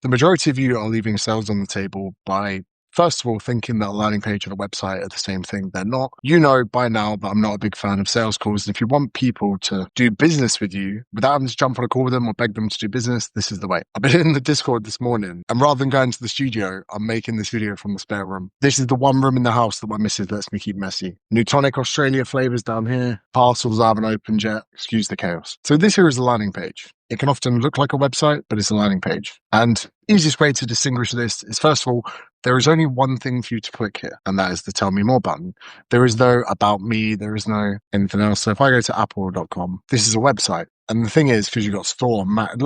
The majority of you are leaving sales on the table by, first of all, thinking that a landing page and a website are the same thing. They're not. You know by now that I'm not a big fan of sales calls. And if you want people to do business with you without having to jump on a call with them or beg them to do business, this is the way. I've been in the Discord this morning, and rather than going to the studio, I'm making this video from the spare room. This is the one room in the house that my missus lets me keep messy. Newtonic Australia flavors down here. Parcels I haven't opened yet. Excuse the chaos. So this here is a landing page. It can often look like a website, but it's a landing page. And the easiest way to distinguish this is, first of all, there is only one thing for you to click here, and that is the Tell Me More button. There is no About Me, there is no anything else. So if I go to apple.com, this is a website. And the thing is, because you've got store,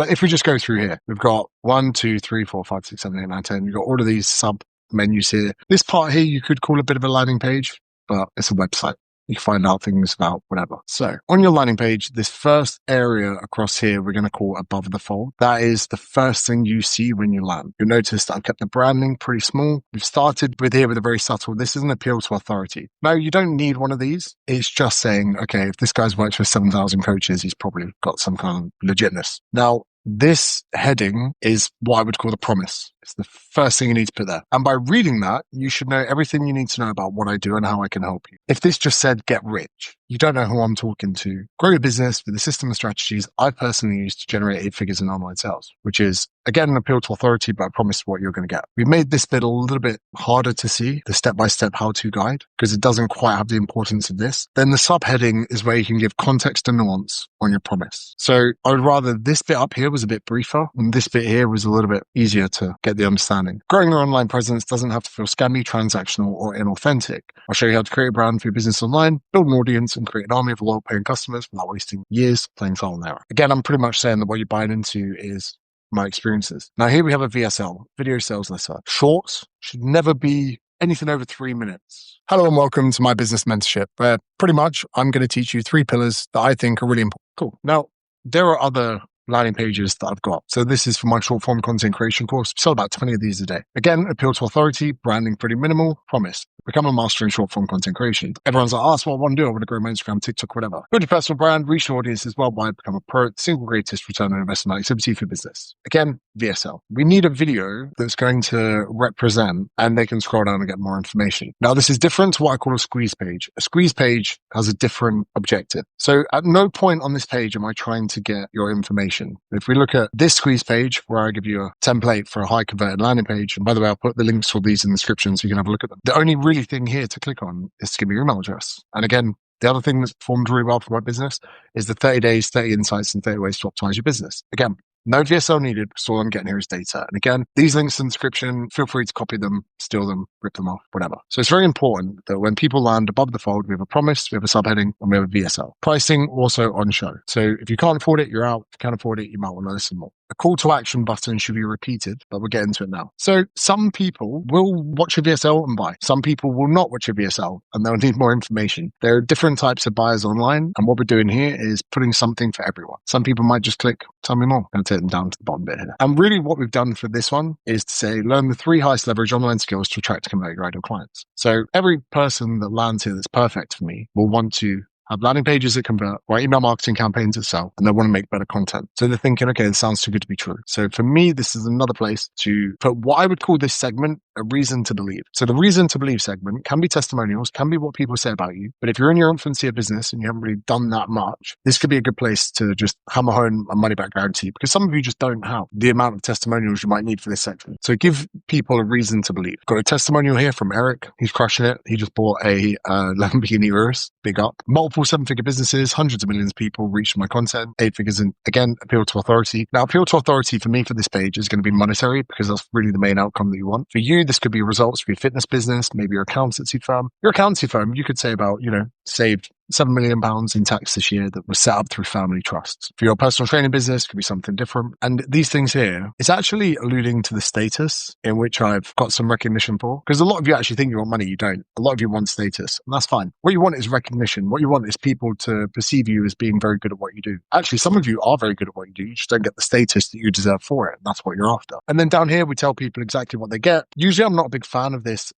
if we just go through here, we've got 1, 2, 3, 4, 5, 6, 7, 8, 9, 10. You've got all of these sub menus here. This part here, you could call a bit of a landing page, but it's a website. You can find out things about whatever. So on your landing page, this first area across here, we're going to call above the fold. That is the first thing you see when you land. You'll notice that I've kept the branding pretty small. We've started with here with a very subtle, this is an appeal to authority. Now, you don't need one of these. It's just saying, okay, if this guy's worked for 7,000 coaches, he's probably got some kind of legitness. Now, this heading is what I would call the promise. It's the first thing you need to put there. And by reading that, you should know everything you need to know about what I do and how I can help you. If this just said, get rich, you don't know who I'm talking to. Grow your business with the system and strategies I personally use to generate 8 figures in online sales, which is, again, an appeal to authority, but I promise what you're going to get. We've made this bit a little bit harder to see, the step-by-step how-to guide, because it doesn't quite have the importance of this. Then the subheading is where you can give context and nuance on your promise. So I would rather this bit up here was a bit briefer, and this bit here was a little bit easier to get the understanding. Growing your online presence doesn't have to feel scammy, transactional, or inauthentic. I'll show you how to create a brand for your business online, build an audience, and create an army of loyal paying customers without wasting years playing trial and error. Again, I'm pretty much saying that what you're buying into is my experiences. Now here we have a VSL, video sales letter. Short should never be anything over 3 minutes. Hello and welcome to my business mentorship, where pretty much I'm going to teach you 3 pillars that I think are really important. Cool. Now, there are other landing pages that I've got. So this is for my short form content creation course. We sell about 20 of these a day. Again, appeal to authority, branding pretty minimal, promise. Become a master in short form content creation. Everyone's like, that's what I want to do. I want to grow my Instagram, TikTok, whatever. Build your personal brand, reach your audiences worldwide, become a pro, single greatest return on investment activity for business. Again, VSL. We need a video that's going to represent, and they can scroll down and get more information. Now, this is different to what I call a squeeze page. A squeeze page has a different objective. So at no point on this page am I trying to get your information. If we look at this squeeze page, where I give you a template for a high converted landing page, and by the way, I'll put the links for these in the description so you can have a look at them. The only really thing here to click on is to give me your email address. And again, the other thing that's performed really well for my business is the 30 days, 30 insights, and 30 ways to optimize your business. Again, no VSL needed, because all I'm getting here is data. And again, these links in the description, feel free to copy them, steal them, rip them off, whatever. So it's very important that when people land above the fold, we have a promise, we have a subheading, and we have a VSL. Pricing also on show. So if you can't afford it, you're out. If you can afford it, you might want to listen more. A call to action button should be repeated, but we'll get into it now. So some people will watch a VSL and buy. Some people will not watch a VSL and they'll need more information. There are different types of buyers online, and what we're doing here is putting something for everyone. Some people might just click, tell me more, and take them down to the bottom bit here. And really what we've done for this one is to say, learn the 3 highest leverage online skills to attract and convert your ideal clients. So every person that lands here that's perfect for me will want to have landing pages that convert, or email marketing campaigns that sell, and they want to make better content. So they're thinking, okay, this sounds too good to be true. So for me, this is another place to put what I would call this segment a reason to believe. So the reason to believe segment can be testimonials, can be what people say about you. But if you're in your infancy of business and you haven't really done that much, this could be a good place to just hammer home a money back guarantee, because some of you just don't have the amount of testimonials you might need for this section. So give people a reason to believe. Got a testimonial here from Eric. He's crushing it. He just bought a Lamborghini Urus. Big up. Multiple 7-figure businesses, hundreds of millions of people reach my content, 8 figures, and again, appeal to authority. Now, appeal to authority for me for this page is going to be monetary, because that's really the main outcome that you want. For you, this could be results for your fitness business, maybe your accountancy firm. Your accountancy firm, you could say about, saved £7 million in tax this year that was set up through family trusts. For your personal training business, it could be something different. And these things here, it's actually alluding to the status in which I've got some recognition for. Because a lot of you actually think you want money, you don't. A lot of you want status, and that's fine. What you want is recognition. What you want is people to perceive you as being very good at what you do. Actually, some of you are very good at what you do. You just don't get the status that you deserve for it. And that's what you're after. And then down here, we tell people exactly what they get. Usually, I'm not a big fan of this.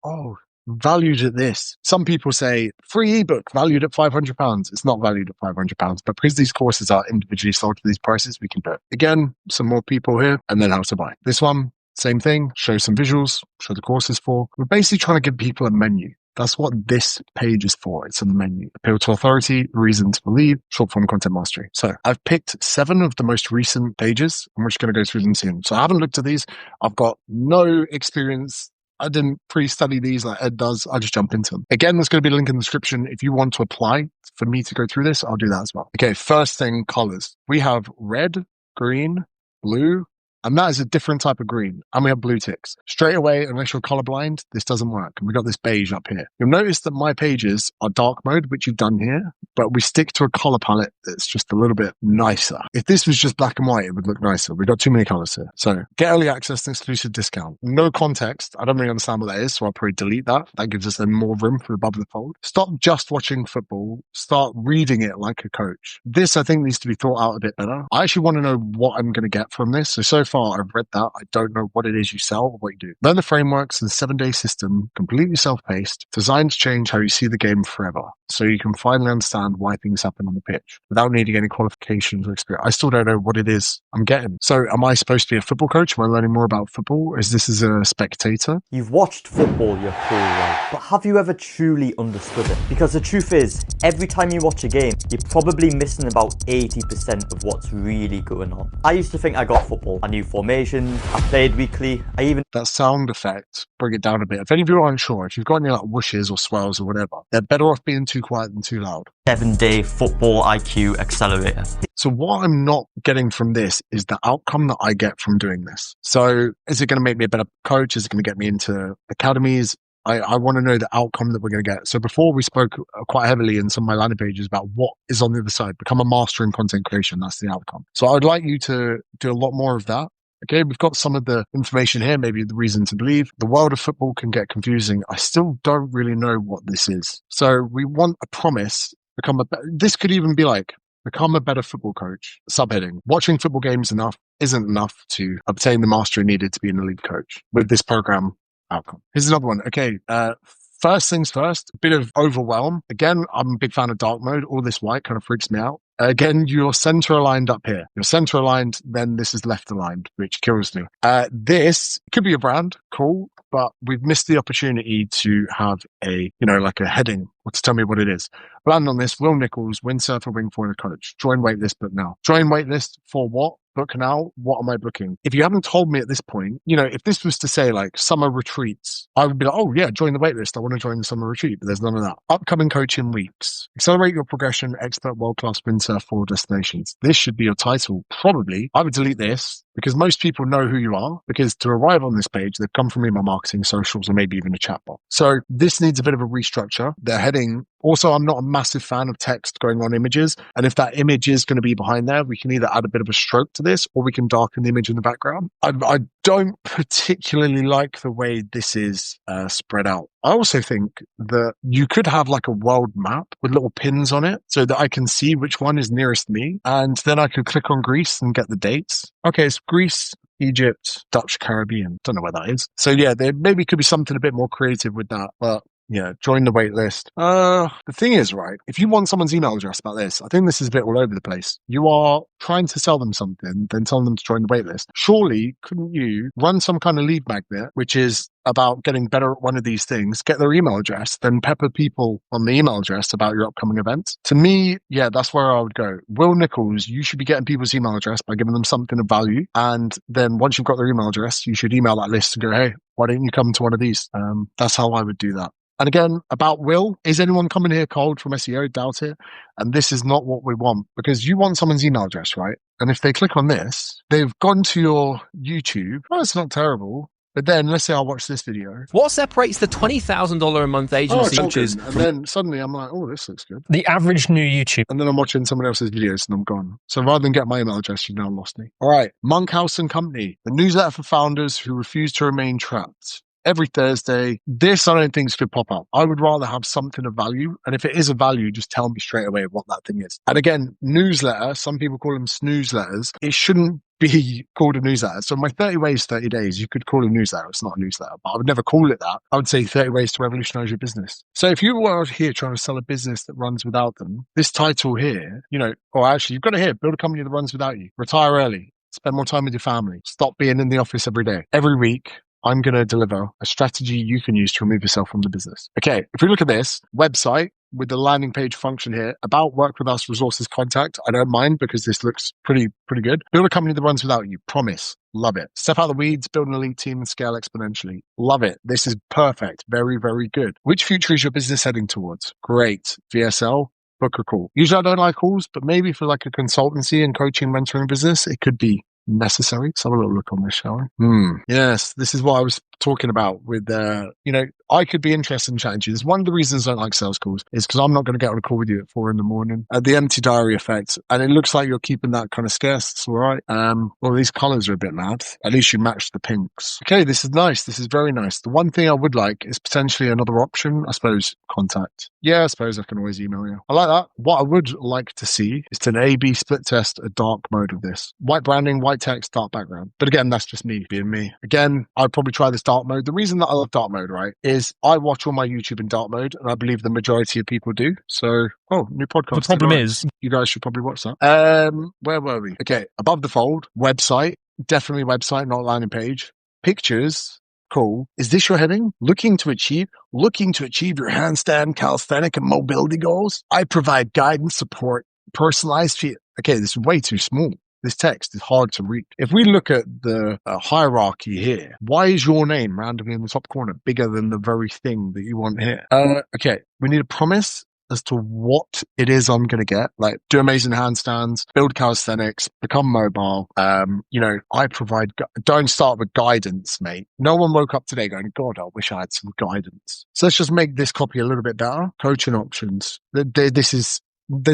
Valued at this. Some people say free ebook valued at £500. It's not valued at £500, but because these courses are individually sold for these prices, we can put again some more people here, and then how to buy. This one, Same thing, show some visuals, show the courses for. We're basically trying to give people a menu. That's what this page is for. It's a menu. Appeal to authority, reason to believe, short form content mastery. So I've picked 7 of the most recent pages. I'm just going to go through them soon. So I haven't looked at these. I've got no experience. I didn't pre-study these like Ed does. I just jump into them. Again, there's going to be a link in the description. If you want to apply for me to go through this, I'll do that as well. Okay, first thing, colors. We have red, green, blue, and that is a different type of green. And we have blue ticks. Straight away, unless you're colorblind, this doesn't work. And we got this beige up here. You'll notice that my pages are dark mode, which you've done here, but we stick to a color palette that's just a little bit nicer. If this was just black and white, it would look nicer. We've got too many colors here. So get early access and exclusive discount. No context. I don't really understand what that is, so I'll probably delete that. That gives us then more room for above the fold. Stop just watching football. Start reading it like a coach. This, I think, needs to be thought out a bit better. I actually want to know what I'm going to get from this. So far, I've read that. I don't know what it is you sell or what you do. Learn the frameworks and 7-day system, completely self-paced, designed to change how you see the game forever, so you can finally understand why things happen on the pitch without needing any qualifications or experience. I still don't know what it is I'm getting. So am I supposed to be a football coach? Am I learning more about football? Is this as a spectator? You've watched football your whole life, but have you ever truly understood it? Because the truth is, every time you watch a game, you're probably missing about 80% of what's really going on. I used to think I got football. I knew formations, I played weekly, I even... That sound effect, bring it down a bit. If any of you are unsure, if you've got any like whooshes or swells or whatever, they're better off being too quiet than too loud. 7-day football IQ accelerator. So what I'm not getting from this is the outcome that I get from doing this. So is it going to make me a better coach? Is it going to get me into academies? I want to know the outcome that we're going to get. So before we spoke quite heavily in some of my landing pages about what is on the other side. Become a master in content creation. That's the outcome. So I would like you to do a lot more of that. Okay, we've got some of the information here, maybe the reason to believe. The world of football can get confusing. I still don't really know what this is. So we want a promise. This could even be like, become a better football coach. Subheading. Watching football games isn't enough to obtain the mastery needed to be an elite coach with this program outcome. Here's another one. Okay, first things first, a bit of overwhelm. Again, I'm a big fan of dark mode. All this white kind of freaks me out. Again, you're center aligned up here. You're center aligned, then this is left aligned, which kills me. This could be a brand, cool, but we've missed the opportunity to have like a heading or to tell me what it is. Land on this, Will Nichols, windsurfer, wing foreigner coach. Join waitlist, book now. Join waitlist for what? Book now. What am I booking? If you haven't told me at this point, if this was to say like summer retreats, I would be like, oh yeah, join the waitlist. I want to join the summer retreat, but there's none of that. Upcoming coaching weeks. Accelerate your progression, expert world-class windsurf for destinations. This should be your title. Probably. I would delete this because most people know who you are, because to arrive on this page, they've come from email marketing, socials, or maybe even a chatbot. So this needs a bit of a restructure. The heading. Also, I'm not a massive fan of text going on images. And if that image is going to be behind there, we can either add a bit of a stroke to this or we can darken the image in the background. I don't particularly like the way this is spread out. I also think that you could have like a world map with little pins on it so that I can see which one is nearest me. And then I could click on Greece and get the dates. Okay, it's Greece, Egypt, Dutch, Caribbean. Don't know where that is. So yeah, there maybe could be something a bit more creative with that. But yeah, join the wait list. The thing is, right, if you want someone's email address about this, I think this is a bit all over the place. You are trying to sell them something, then tell them to join the wait list. Surely, couldn't you run some kind of lead magnet, which is about getting better at one of these things, get their email address, then pepper people on the email address about your upcoming events? To me, yeah, that's where I would go. Will Nichols, you should be getting people's email address by giving them something of value. And then once you've got their email address, you should email that list and go, hey, why don't you come to one of these? That's how I would do that. And again, about Will, is anyone coming here cold from SEO? Doubt it. And this is not what we want, because you want someone's email address, right? And if they click on this, they've gone to your YouTube. Oh, it's not terrible. But then let's say I watch this video. What separates the $20,000 a month agency coaches? And then suddenly I'm like, oh, this looks good. The average new YouTube. And then I'm watching someone else's videos and I'm gone. So rather than get my email address, you've now lost me. All right. Monkhouse and Company, the newsletter for founders who refuse to remain trapped. Every Thursday. This I don't think could pop up. I would rather have something of value. And if it is of value, just tell me straight away what that thing is. And again, newsletter, some people call them snooze letters. It shouldn't be called a newsletter. So my 30 ways, 30 days, you could call a newsletter. It's not a newsletter, but I would never call it that. I would say 30 ways to revolutionize your business. So if you were out here trying to sell a business that runs without them, this title here, or actually you've got it here, build a company that runs without you, retire early. Spend more time with your family. Stop being in the office every day. Every week, I'm going to deliver a strategy you can use to remove yourself from the business. Okay, if we look at this website with the landing page function here, about, work with us, resources, contact, I don't mind because this looks pretty good. Build a company that runs without you. Promise. Love it. Step out of the weeds, build an elite team and scale exponentially. Love it. This is perfect. Very, very good. Which future is your business heading towards? Great. VSL. Book a call. Usually I don't like calls, but maybe for like a consultancy and coaching, mentoring business, it could be necessary. Let's have a little look on this, shall we? Yes, this is what I was talking about with, I could be interested in chatting to you. This is one of the reasons I don't like sales calls is because I'm not going to get on a call with you at 4 a.m. The empty diary effect. And it looks like you're keeping that kind of scarce. It's all right. Well, these colors are a bit mad. At least you match the pinks. Okay, this is nice. This is very nice. The one thing I would like is potentially another option. I suppose contact. Yeah, I suppose I can always email you. I like that. What I would like to see is to A/B split test a dark mode of this. White branding, white text, dark background. But again, that's just me being me. Again, I'd probably try this dark mode. The reason that I love dark mode, right, is I watch all my YouTube in dark mode, and I believe the majority of people do. So, new podcast. The problem is, you guys should probably watch that. Where were we? Okay, above the fold, website, definitely website, not landing page. Pictures, cool. Is this your heading? Looking to achieve your handstand, calisthenic, and mobility goals? I provide guidance, support, personalized feed. Okay, this is way too small. This text is hard to read. If we look at the hierarchy here, why is your name randomly in the top corner bigger than the very thing that you want here? Okay, we need a promise as to what it is I'm going to get. Like, do amazing handstands, build calisthenics, become mobile. I provide, don't start with guidance, mate. No one woke up today going, God, I wish I had some guidance. So let's just make this copy a little bit better. Coaching options. There's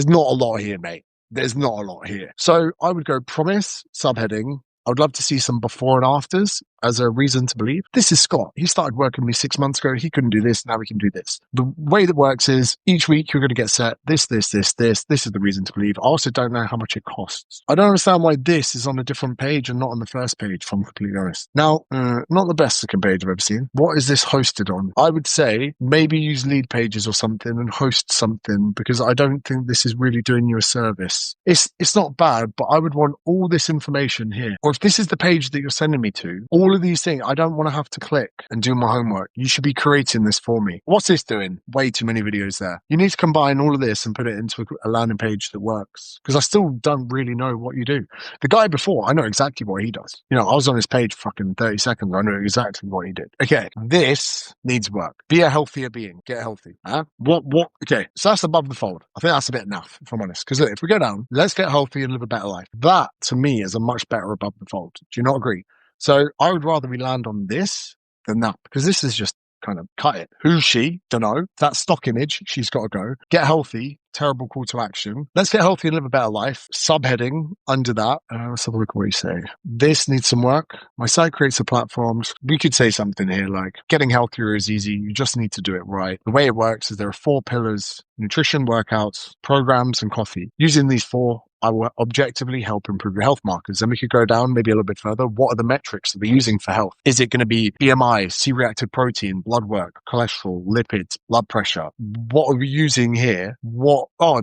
not a lot here, mate. There's not a lot here. So I would go promise, subheading. I would love to see some before and afters as a reason to believe. This is Scott. He started working with me 6 months ago. He couldn't do this. Now we can do this. The way that works is each week you're going to get set this. This is the reason to believe. I also don't know how much it costs. I don't understand why this is on a different page and not on the first page, if I'm completely honest. Now, not the best second page I've ever seen. What is this hosted on? I would say maybe use lead pages or something and host something, because I don't think this is really doing you a service. It's not bad, but I would want all this information here. Or if this is the page that you're sending me to, all of these things, I don't want to have to click and do my homework. You should be creating this for me. What's this doing? Way too many videos there. You need to combine all of this and put it into a landing page that works, because I still don't really know what you do. The guy before, I know exactly what he does. I was on his page fucking 30 seconds. I know exactly what he did. Okay, this needs work. Be a healthier being. Get healthy. Huh? What? Okay, so that's above the fold. I think that's a bit enough, if I'm honest. Because if we go down, let's get healthy and live a better life. That, to me, is a much better above the fold. Do you not agree? So I would rather we land on this than that, because this is just kind of cut it. Who's she? Dunno. That stock image, she's got to go. Get healthy. Terrible call to action. Let's get healthy and live a better life. Subheading under that. Let's have a look at what you say. This needs some work. My site creates the platforms. We could say something here like getting healthier is easy. You just need to do it right. The way it works is there are 4 pillars: nutrition, workouts, programs, and coffee. Using these 4, I will objectively help improve your health markers. Then we could go down maybe a little bit further. What are the metrics that we're using for health? Is it going to be BMI, C-reactive protein, blood work, cholesterol, lipids, blood pressure? What are we using here?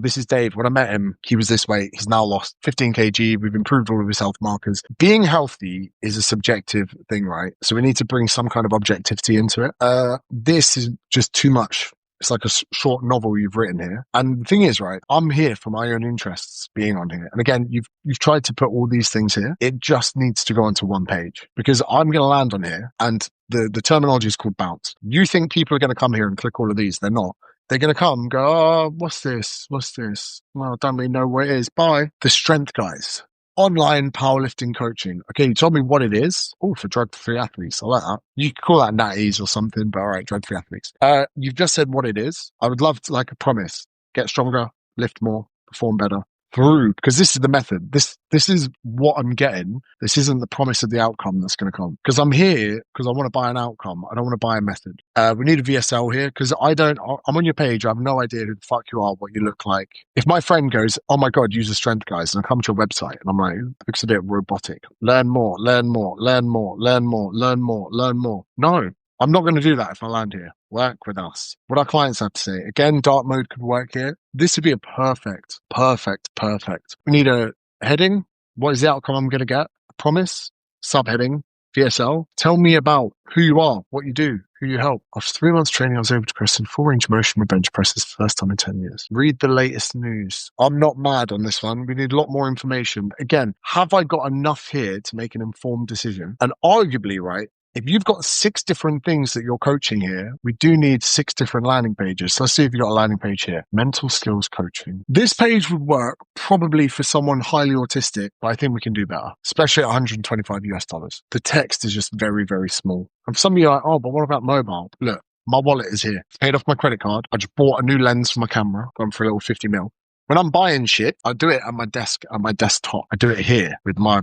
This is Dave. When I met him, he was this weight. He's now lost 15 kg. We've improved all of his health markers. Being healthy is a subjective thing, right? So we need to bring some kind of objectivity into it. This is just too much. It's like a short novel you've written here. And the thing is, right, I'm here for my own interests being on here. And again, you've tried to put all these things here. It just needs to go onto one page, because I'm going to land on here and the terminology is called bounce. You think people are going to come here and click all of these. They're not. They're going to come and go, oh, what's this? What's this? Well, I don't really know what it is. Bye. The strength guys. Online powerlifting coaching. Okay, you told me what it is. Oh, for drug-free athletes. I like that. You could call that natties or something, but all right, drug-free athletes. You've just said what it is. I would love to, like a promise. Get stronger, lift more, perform better. Because this is the method. This is what I'm getting. This isn't the promise of the outcome that's going to come. Because I'm here because I want to buy an outcome. I don't want to buy a method. We need a VSL here, because I'm on your page. I have no idea who the fuck you are, what you look like. If my friend goes, oh my God, use the strength guys, and I come to your website and I'm like, it looks a bit robotic. Learn more, learn more, learn more, learn more, learn more, learn more. No. I'm not going to do that if I land here. Work with us. What our clients have to say. Again, dark mode could work here. This would be a perfect. We need a heading. What is the outcome I'm going to get? Promise, subheading, VSL. Tell me about who you are, what you do, who you help. After 3 months training, I was able to press in full range of motion with bench presses for the first time in 10 years. Read the latest news. I'm not mad on this one. We need a lot more information. Again, have I got enough here to make an informed decision? And arguably, right, if you've got 6 different things that you're coaching here, we do need 6 different landing pages. So let's see if you've got a landing page here. Mental skills coaching. This page would work probably for someone highly autistic, but I think we can do better, especially at $125. The text is just very, very small. And for some of you are like, oh, but what about mobile? Look, my wallet is here. Paid off my credit card. I just bought a new lens for my camera, gone for a little 50 mil. When I'm buying shit, I do it at my desk, at my desktop. I do it here with my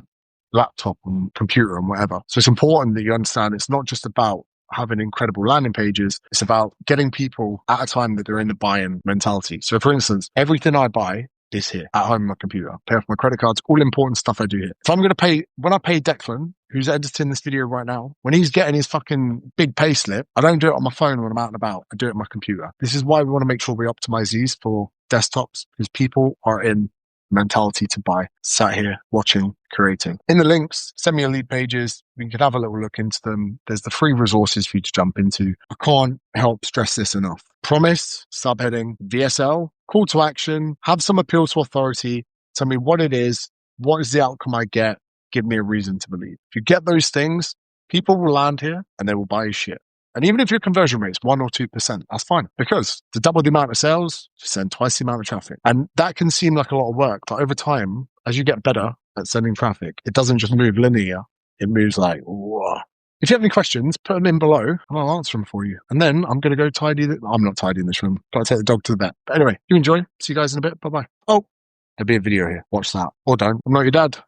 laptop and computer and whatever. So it's important that you understand it's not just about having incredible landing pages. It's about getting people at a time that they're in the buy-in mentality. So for instance, everything I buy is here at home on my computer. Pay off my credit cards, all important stuff I do here. If I'm going to pay, when I pay Declan, who's editing this video right now, when he's getting his fucking big pay slip, I don't do it on my phone when I'm out and about. I do it on my computer. This is why we want to make sure we optimize these for desktops, because people are in mentality to buy, sat here watching, creating. In the links, send me your lead pages. We can have a little look into them. There's the free resources for you to jump into. I can't help stress this enough. Promise, subheading, VSL, call to action, have some appeal to authority. Tell me what it is. What is the outcome I get? Give me a reason to believe. If you get those things, people will land here and they will buy your shit. And even if your conversion rate's 1 or 2%, that's fine, because to double the amount of sales, just send twice the amount of traffic. And that can seem like a lot of work, but over time, as you get better at sending traffic, it doesn't just move linear. It moves like, whoa. If you have any questions, put them in below and I'll answer them for you. And then I'm going to go I'm not tidying this room. Got to take the dog to the vet. But anyway, you enjoy. See you guys in a bit. Bye-bye. Oh, there'll be a video here. Watch that. Or don't. I'm not your dad.